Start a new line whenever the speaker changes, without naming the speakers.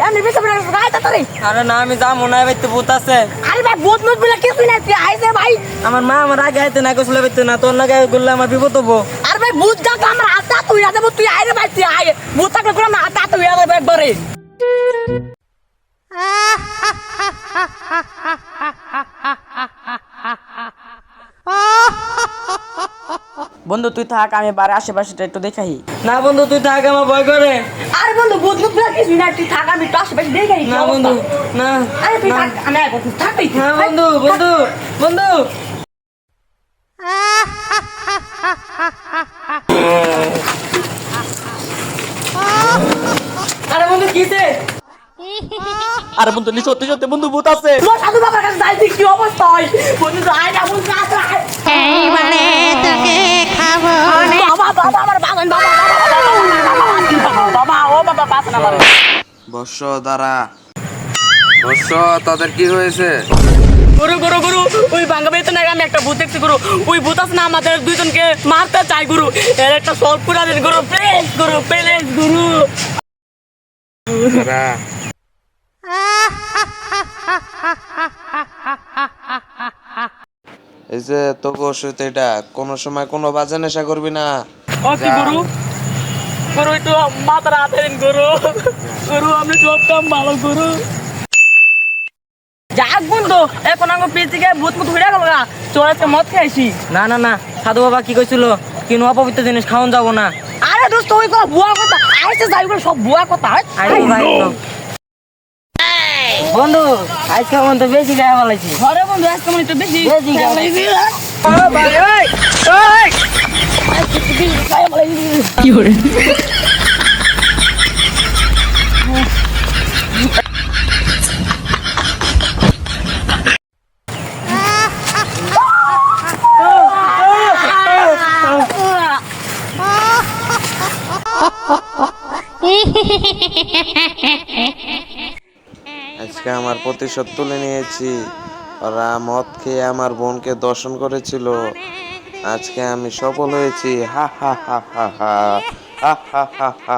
আমি বেশি বলে গায় তাড়াতাড়ি।
আরে না আমি যাবো না, ভাই তো ভূত আছে।
আরে ভাই ভূত মুত বলে কিছু নাই, তুই আইছে ভাই।
আমার মা আমার আগে আইতে না গোসলে পাইতো না, তোর না গায়ে করলে আমার বিপদ হবো।
আরে ভাই ভূত ডাক আমার হাতে তুই আতে তুই আয় রে ভাই, তুই আয়। ভূত থাকলে কোন না হাতে তুই আয় রে একবারে।
বন্ধু তুই থাক, আমি বাড়ির আশেপাশেটা একটু দেখাই।
না বন্ধু তুই থাক, আমার ভয় করে।
আরে বন্ধু ভূত মুত বলে কিছু নাই, তুই থাক, আমি তো আশেপাশে দেখাই।
না বন্ধু না।
আরে তুই থাক, আমি আয় তুই থাক তুই।
হ্যাঁ বন্ধু বন্ধু বন্ধু। আরে বন্ধু কিসে?
আরে বন্ধু সত্যি সত্যি বন্ধু ভূত আছে।
তোর সাধু বাবার কাছে যাইছি, কি অবস্থা হয় বন্ধু? আয় না বন্ধু, আয়।
এইবারে তোকে খাবো
বাবা বাবা আমার বাগান, বাবা বাবা ও বাবা পাস না আমার।
বর্ষ দ্বারা বর্ষ তাদের কি হয়েছে?
গুরু গুরু গুরু ওই ভাঙ্গা বেতে না, আমি একটা ভূত দেখছি গুরু। ওই ভূত আছে না, আমাদের দুইজনকে মারতে চাই গুরু। এর একটা সলভ করে দিন গুরু, প্লিজ গুরু, প্লিজ গুরু।
দ্বারা এই যে তোকে ওষুধ, এটা কোনো সময় কোনো বাজে নেশা করবি না।
ওকে গুরু, গুরু একটু মাথার হাতে দিন গুরু। গুরু আমি সবটাম ভালো গুরু। যাক বন্ধু, এখন আমার পিছ থেকে ভূত মুত হয়ে গেল না, চল আজকে মদ খাইছি।
না না না, সাধু বাবা কি কইছিল, কিনো অপবিত্র জিনিস খাওয়ান যাবো না।
আরে দোস্ত ওই কথা বুয়া কথা, আইসে যাই গুলো সব বুয়া কথা।
আরে ভাই তো। বন্ধু আজকে মন তো বেশি গায়ে বলাইছি।
ঘরে বন্ধু আজকে মনে একটু বেশি
বেশি খাইছি।
কি করে?
আজকে আমার প্রতিশোধ তুলে নিয়েছি। ওরা মদ খেয়ে আমার বোনকে দর্শন করেছিল, আজকে আমি সফল হয়েছি। হা হা হা হা হা হা হা হা হা।